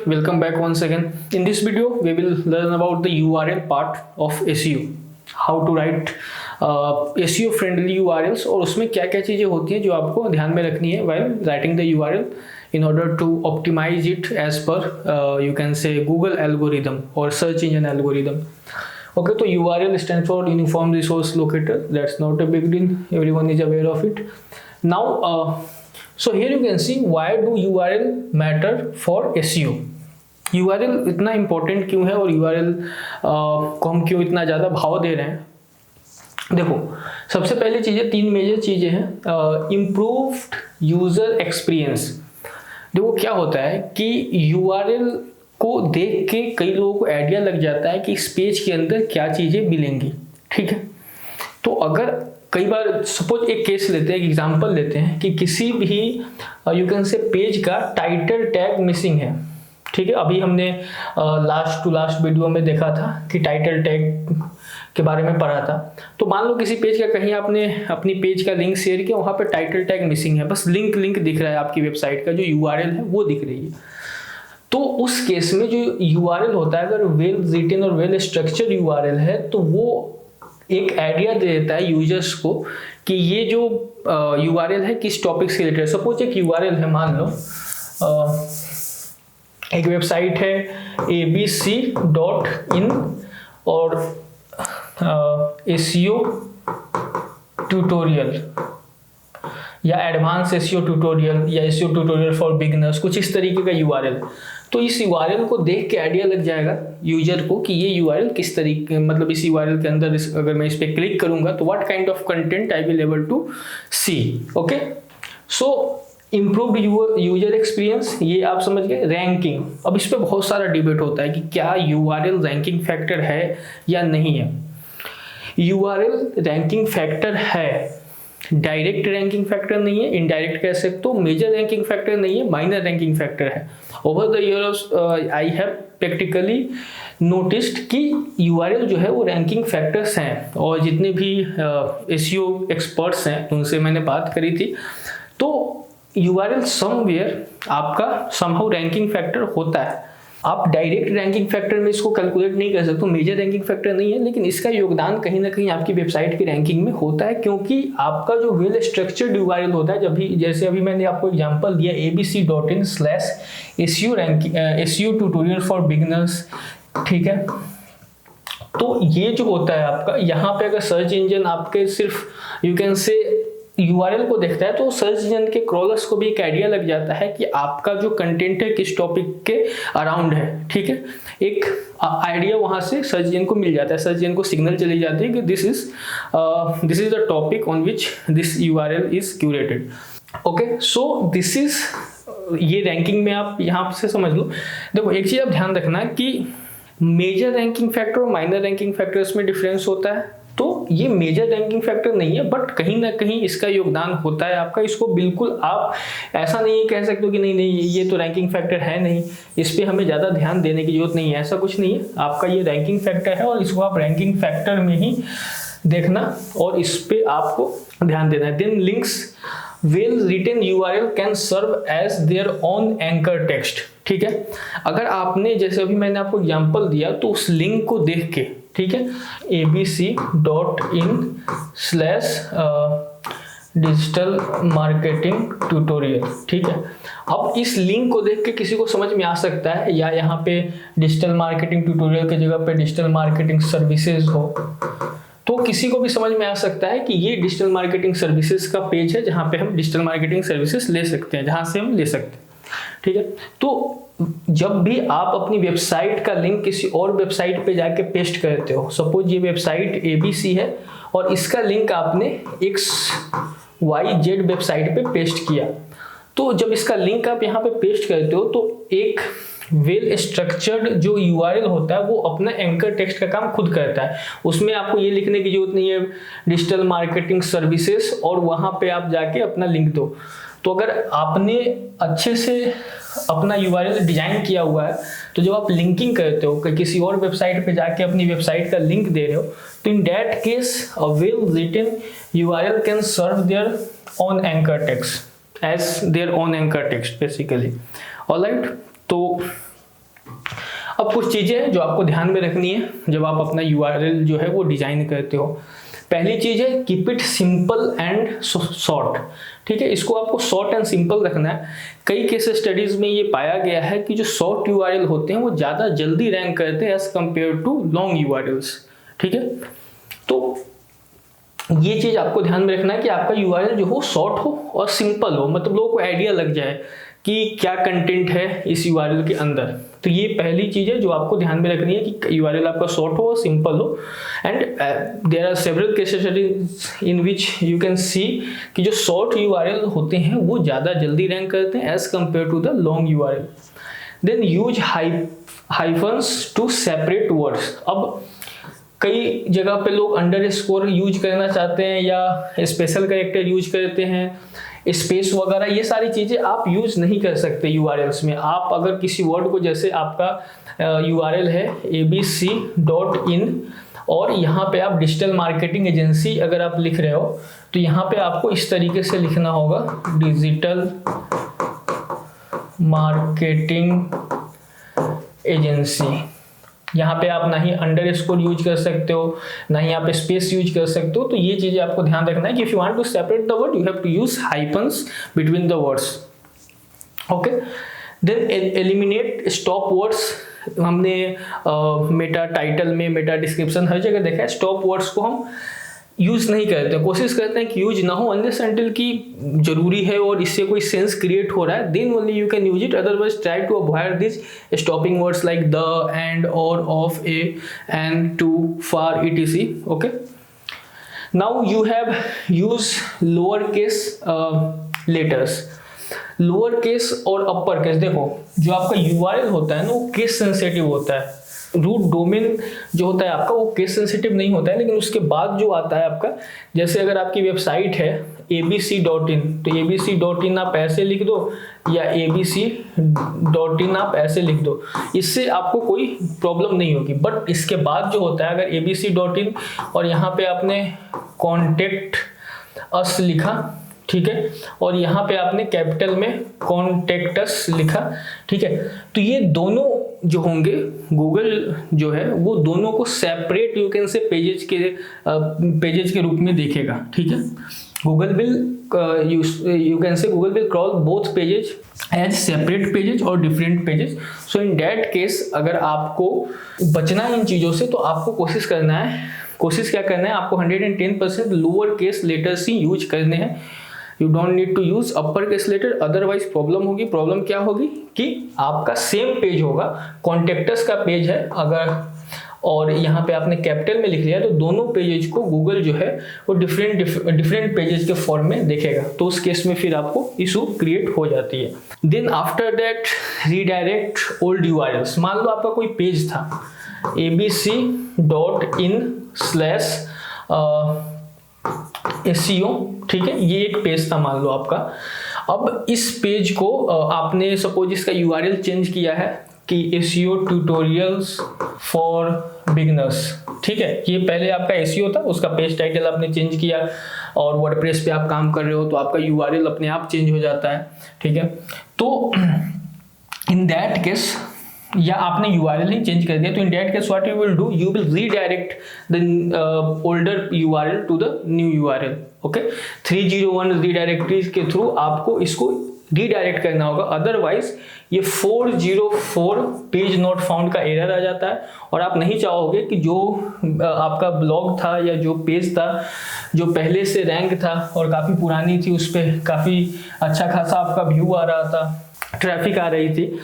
welcome back once again. In this video, we will learn about the URL part of SEO. How to write SEO friendly URLs और उसमें क्या क्या चीज़ें होती हैं जो आपको ध्यान में रखनी है while writing the URL in order to optimize it as per you can say Google algorithm or search engine algorithm. Okay, तो URL stands for Uniform Resource Locator. That's not a big deal. Everyone is aware of it. Now, so here you can see why do URL matter for SEO. URL इतना important क्यों है और URL को हम क्यों इतना ज़्यादा भाव दे रहे हैं. देखो, सबसे पहली चीज़ें, तीन मेजर चीज़ें हैं. Improved user experience. देखो क्या होता है कि URL को देख के कई लोगों को आइडिया लग जाता है कि इस पेज के अंदर क्या चीज़ें मिलेंगी. ठीक है, तो अगर कई बार सपोज एक केस लेते हैं, एक एग्जांपल लेते हैं कि किसी भी यू कैन से पेज का टाइटल टैग मिसिंग है. ठीक है, अभी हमने लास्ट टू लास्ट वीडियो में देखा था कि टाइटल टैग के बारे में पढ़ा था. तो मान लो किसी पेज का कहीं आपने अपनी पेज का लिंक शेयर किया, वहाँ पे टाइटल टैग मिसिंग है, बस लिंक दिख रहा है, आपकी वेबसाइट का जो URL है वो दिख रही है. तो उस केस में जो URL होता है, अगर वेल रिटन और वेल स्ट्रक्चर्ड URL है, तो वो एक आइडिया दे देता है यूजर्स को कि ये जो URL है किस टॉपिक से रिलेटेड. सपोज एक URL है, मान लो एक वेबसाइट है abc.in और SEO ट्यूटोरियल या एडवांस SEO ट्यूटोरियल या SEO ट्यूटोरियल फॉर बिगिनर्स, कुछ इस तरीके का URL. तो इस URL को देख के आइडिया लग जाएगा यूजर को कि ये URL किस तरीके, मतलब इस URL के अंदर अगर मैं इस पर क्लिक करूंगा तो what kind of content I will able to see. Okay, so improved user experience, ये आप समझ गए. रैंकिंग, अब इस पर बहुत सारा डिबेट होता है कि क्या URL रैंकिंग फैक्टर है या नहीं है. URL रैंकिंग फैक्टर है, डायरेक्ट रैंकिंग फैक्टर नहीं है, इनडायरेक्ट कह सकते हो. मेजर रैंकिंग फैक्टर नहीं है, माइनर रैंकिंग फैक्टर है. Over the years I have practically noticed कि URL जो है वो रैंकिंग फैक्टर्स हैं, और जितने भी SEO एक्सपर्ट्स हैं उनसे मैंने बात करी थी, तो URL समवेयर आपका समहाउ रैंकिंग फैक्टर होता है. आप डायरेक्ट रैंकिंग फैक्टर में इसको कैलकुलेट नहीं कर सकते, मेजर रैंकिंग फैक्टर नहीं है, लेकिन इसका योगदान कहीं ना कहीं आपकी वेबसाइट की रैंकिंग में होता है, क्योंकि आपका जो वेल स्ट्रक्चर्ड URL होता है, जैसे अभी मैंने आपको एग्जांपल दिया abc.in/SEO ट्यूटोरियल फॉर बिगिनर्स. ठीक है, तो ये जो होता है आपका, यहाँ पे अगर सर्च इंजन आपके सिर्फ यू कैन से URL को देखता है, तो सर्च इंजन के क्रॉलर्स को भी एक आइडिया लग जाता है कि आपका जो कंटेंट है किस टॉपिक के अराउंड है. ठीक है, एक आइडिया वहां से सर्च इंजन को मिल जाता है, सर्च इंजन को सिग्नल चली जाती है कि this is the topic on which this URL is curated. Okay, so this is, ये रैंकिंग में आप यहाँ से समझ लो. देखो, एक चीज आप ध्यान रखना कि मेजर रैंकिंग फैक्टर और माइनर रैंकिंग फैक्टर्स में डिफरेंस होता है. तो ये मेजर रैंकिंग फैक्टर नहीं है, बट कहीं ना कहीं इसका योगदान होता है आपका. इसको बिल्कुल आप ऐसा नहीं कह सकते हो कि नहीं ये तो रैंकिंग फैक्टर है नहीं, इस पे हमें ज़्यादा ध्यान देने की जरूरत नहीं है. ऐसा कुछ नहीं है, आपका ये रैंकिंग फैक्टर है और इसको आप रैंकिंग फैक्टर में ही देखना और इस पे आपको ध्यान देना है. Then links, well written URL can serve as their own anchor text. ठीक है, अगर आपने, जैसे अभी मैंने आपको एग्जांपल दिया, तो उस लिंक को देख के, ठीक है, abc.in/digital marketing tutorial. ठीक है, अब इस लिंक को देख के किसी को समझ में आ सकता है, या यहाँ पे डिजिटल मार्केटिंग ट्यूटोरियल की जगह पे डिजिटल मार्केटिंग सर्विसेज हो, तो किसी को भी समझ में आ सकता है कि ये डिजिटल मार्केटिंग सर्विसेज का पेज है जहाँ पे हम डिजिटल मार्केटिंग सर्विसेज ले सकते हैं, जहाँ से हम ले सकते हैं. ठीक है, तो जब भी आप अपनी वेबसाइट का लिंक किसी और वेबसाइट पे जाके पेस्ट करते हो, सपोज ये वेबसाइट ABC है और इसका लिंक आपने XYZ वेबसाइट पे पेस्ट किया, तो जब इसका लिंक आप यहाँ पे पेस्ट करते हो, तो एक वेल स्ट्रक्चर्ड जो URL होता है वो अपना एंकर टेक्स्ट का काम खुद करता है. उसमें आपको ये लिखने की जरूरत नहीं है डिजिटल मार्केटिंग सर्विसेज और वहाँ पे आप जाके अपना लिंक दो. तो अगर आपने अच्छे से अपना URL डिजाइन किया हुआ है, तो जब आप लिंकिंग करते हो कि किसी और वेबसाइट पे जाके अपनी वेबसाइट का लिंक दे रहे हो, तो in that case a well written URL can serve their own anchor text as their own anchor text basically. Alright, तो अब कुछ चीज़ें हैं जो आपको ध्यान में रखनी है जब आप अपना URL जो है वो डिजाइन करते हो। पहली चीज़ है keep it simple and short. ठीक है, इसको आपको शॉर्ट एंड सिंपल रखना है। कई केस स्टडीज में ये पाया गया है कि जो शॉर्ट URL होते हैं वो ज़्यादा जल्दी रैंक करते हैं as compare to long URLs। ठीक है, तो ये चीज़ आपको ध्यान में रखना है कि आपका URL जो हो शॉर्ट हो और सिंपल हो, मतलब लोगों को आइडिया लग जाए कि क्या कंटेंट है इस URL के अंदर। तो ये पहली चीज़ है जो आपको ध्यान में रखनी है कि URL आपका शॉर्ट हो और सिंपल हो। And there are several cases in which you can see कि जो शॉर्ट URL होते हैं वो ज़्यादा जल्दी रैंक करते हैं as compare to the long URL। Then use hyphens to separate words. अब कई जगह पे लोग अंडरस्कोर यूज करना चाहते हैं या स्पेशल कैरेक्टर यूज करते हैं, स्पेस वगैरह, ये सारी चीज़ें आप यूज नहीं कर सकते URLs में। आप अगर किसी वर्ड को, जैसे आपका URL है abc.in और यहाँ पे आप डिजिटल मार्केटिंग एजेंसी अगर आप लिख रहे हो तो यहाँ पे आपको इस तरीके से लिखना होगा, डिजिटल मार्केटिंग एजेंसी। यहाँ पे आप ना ही अंडरस्कोर यूज कर सकते हो, ना ही आप स्पेस यूज कर सकते हो। तो ये चीजें आपको ध्यान रखना है कि if you want to separate the word you have to use hyphens between the words. Okay, then eliminate stop words. हमने मेटा टाइटल में, मेटा डिस्क्रिप्शन, हर जगह देखा है स्टॉप वर्ड्स को हम यूज नहीं करते, कोशिश करते हैं कि यूज ना हो अनलेस अनटिल की जरूरी है और इससे कोई सेंस क्रिएट हो रहा है, then only you can use it. Otherwise try to avoid this stopping words like the, and, or, of, a, and, to, for, etc. Okay, now you have use lower case letters. Lower case और upper case, देखो जो आपका URL होता है ना वो case sensitive होता है। रूट डोमेन जो होता है आपका वो केस सेंसिटिव नहीं होता है, लेकिन उसके बाद जो आता है आपका, जैसे अगर आपकी वेबसाइट है abc.in तो abc.in आप ऐसे लिख दो या abc.in आप ऐसे लिख दो, इससे आपको कोई प्रॉब्लम नहीं होगी। बट इसके बाद जो होता है, अगर abc.in और यहाँ पे आपने कॉन्टेक्ट अस लिखा, ठीक है, और यहाँ पे आपने कैपिटल में कॉन्टेक्ट अस लिखा, ठीक है, तो ये दोनों जो होंगे गूगल जो है वो दोनों को separate you can say pages के रूप में देखेगा। ठीक है, Google will you can say Google will crawl both pages as separate pages और different pages. So in that case अगर आपको बचना है इन चीज़ों से तो आपको कोशिश क्या करना है, आपको 110% लोअर केस लेटर्स ही यूज करने हैं। You don't need to use upper case letter, otherwise problem होगी। प्रॉब्लम क्या होगी कि आपका सेम पेज होगा, कॉन्टेक्टस का पेज है अगर, और यहाँ पे आपने कैपिटल में लिख लिया तो दोनों पेजेज को गूगल जो है वो डिफरेंट पेजेज के फॉर्म में देखेगा, तो उस केस में फिर आपको इशू क्रिएट हो जाती है। Then after that redirect old URLs। मान लो आपका कोई पेज था abc.in/SEO, ठीक है, ये एक पेज था मान लो आपका। अब इस पेज को आपने सपोज इसका URL चेंज किया है कि SEO ट्यूटोरियल्स फॉर बिगिनर्स, ठीक है, ये पहले आपका SEO था, उसका पेज टाइटल आपने चेंज किया और वर्डप्रेस पे आप काम कर रहे हो तो आपका URL अपने आप चेंज हो जाता है। ठीक है, तो इन दैट केस, या आपने URL ही चेंज कर दिया, तो in that case what you will do, you will redirect the older URL to the new URL। Okay, 301 redirects के थ्रू आपको इसको रीडायरेक्ट करना होगा, अदरवाइज ये 404 पेज नॉट फाउंड का एरर आ जाता है और आप नहीं चाहोगे कि जो आपका ब्लॉग था या जो पेज था जो पहले से रैंक था और काफ़ी पुरानी थी, उस पर काफ़ी अच्छा खासा आपका व्यू आ रहा था, ट्रैफिक आ रही थी,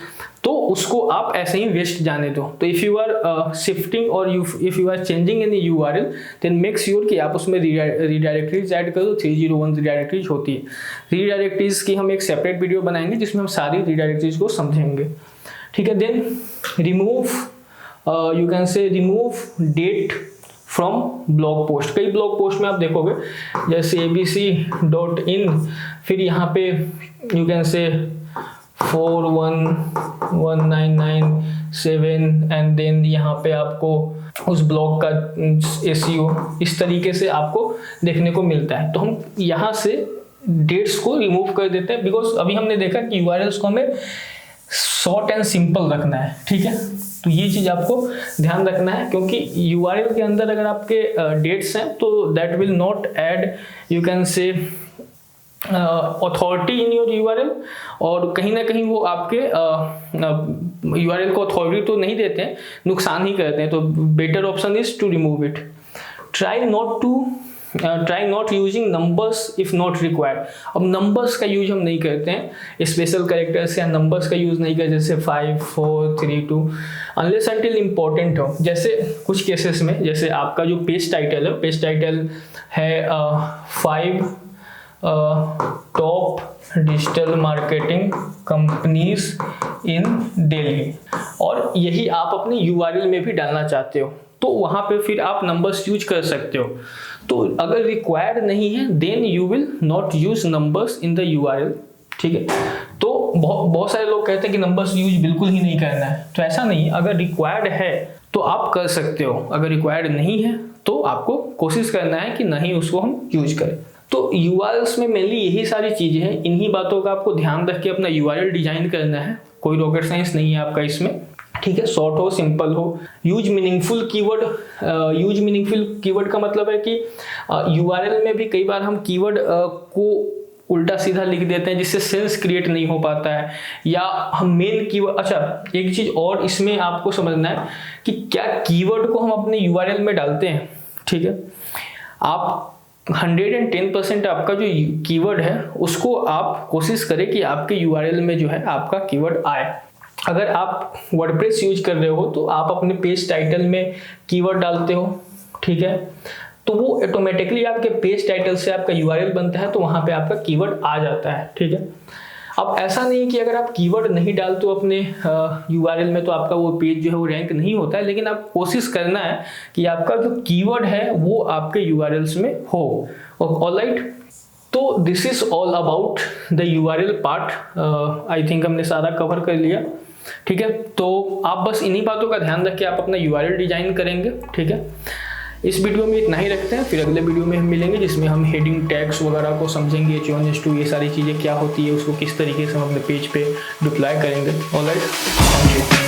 तो उसको आप ऐसे ही वेस्ट जाने दो। तो if you are shifting or if you are changing any URL then make sure कि आप उसमें रीडायरेक्टरीज ऐड करो। 301 रीडायरेक्टरीज होती है। रीडायरेक्टरीज की हम एक सेपरेट वीडियो बनाएंगे जिसमें हम सारी रीडायरेक्टरीज को समझेंगे। ठीक है, then remove, you can say remove date from blog post. कई ब्लॉग पोस्ट में आप देखोगे जैसे abc.in, फिर यहाँ पे यू कैन से 41199.7 एंड देन यहाँ पे आपको उस ब्लॉग का SEO इस तरीके से आपको देखने को मिलता है। तो हम यहाँ से डेट्स को रिमूव कर देते हैं, बिकॉज अभी हमने देखा कि URLs को हमें शॉर्ट एंड सिंपल रखना है, ठीक है। तो ये चीज़ आपको ध्यान रखना है, क्योंकि URL के अंदर अगर आपके डेट्स हैं तो that will not add, you can से, अथॉरिटी इन योर URL, और कहीं ना कहीं वो आपके URL को अथॉरिटी तो नहीं देते हैं, नुकसान ही करते हैं। तो better option is to remove it. Try not using numbers if not required. अब नंबर्स का यूज हम नहीं करते हैं, स्पेशल कैरेक्टर्स या नंबर्स का यूज नहीं करते, जैसे 5 4 3 2, अनलेस अनटिल इंपॉर्टेंट हो। जैसे कुछ केसेस में, जैसे आपका जो पेज टाइटल है, पेज टाइटल है 5 top digital marketing companies in Delhi, और यही आप अपने URL में भी डालना चाहते हो, तो वहां पे फिर आप नंबर्स यूज कर सकते हो। तो अगर रिक्वायर्ड नहीं है then you will not use numbers in the URL, ठीक है। तो बहुत सारे लोग कहते हैं कि नंबर्स यूज बिल्कुल ही नहीं करना है, तो ऐसा नहीं, अगर रिक्वायर्ड है तो आप कर सकते हो, अगर रिक्वायर्ड नहीं है तो आपको कोशिश करना है कि नहीं उसको हम यूज करें। तो URLs में मेनली यही सारी चीजें हैं, इन्हीं बातों का आपको ध्यान रख के अपना URL डिजाइन करना है, कोई रॉकेट साइंस नहीं है आपका इसमें, ठीक है। शॉर्ट हो, सिंपल हो, use meaningful keyword. Use meaningful keyword का मतलब है कि URL में भी कई बार हम कीवर्ड को उल्टा सीधा लिख देते हैं जिससे सेंस क्रिएट नहीं हो पाता है, या हम मेन कीवर्ड। अच्छा, एक चीज और इसमें आपको समझना है कि क्या कीवर्ड को हम अपने URL में डालते हैं, ठीक है। आप 110% आपका जो कीवर्ड है उसको आप कोशिश करें कि आपके URL में जो है आपका कीवर्ड आए। अगर आप वर्डप्रेस यूज कर रहे हो तो आप अपने पेज टाइटल में कीवर्ड डालते हो, ठीक है, तो वो ऑटोमेटिकली आपके पेज टाइटल से आपका URL बनता है, तो वहां पे आपका कीवर्ड आ जाता है, ठीक है। अब ऐसा नहीं कि अगर आप कीवर्ड नहीं डालते हो अपने URL में तो आपका वो पेज जो है वो रैंक नहीं होता है, लेकिन आप कोशिश करना है कि आपका जो कीवर्ड है वो आपके URLs में हो। ऑलराइट, तो this is all about the URL part. I think हमने सारा कवर कर लिया, ठीक है। तो आप बस इन्हीं बातों का ध्यान रख के आप अपना URL डिजाइन करेंगे, ठीक है। इस वीडियो में इतना ही रखते हैं, फिर अगले वीडियो में हम मिलेंगे जिसमें हम हेडिंग टैग्स वगैरह को समझेंगे, H1 H2 ये सारी चीज़ें क्या होती है, उसको किस तरीके से हम अपने पेज पे डिप्लॉय करेंगे। Alright, thank you.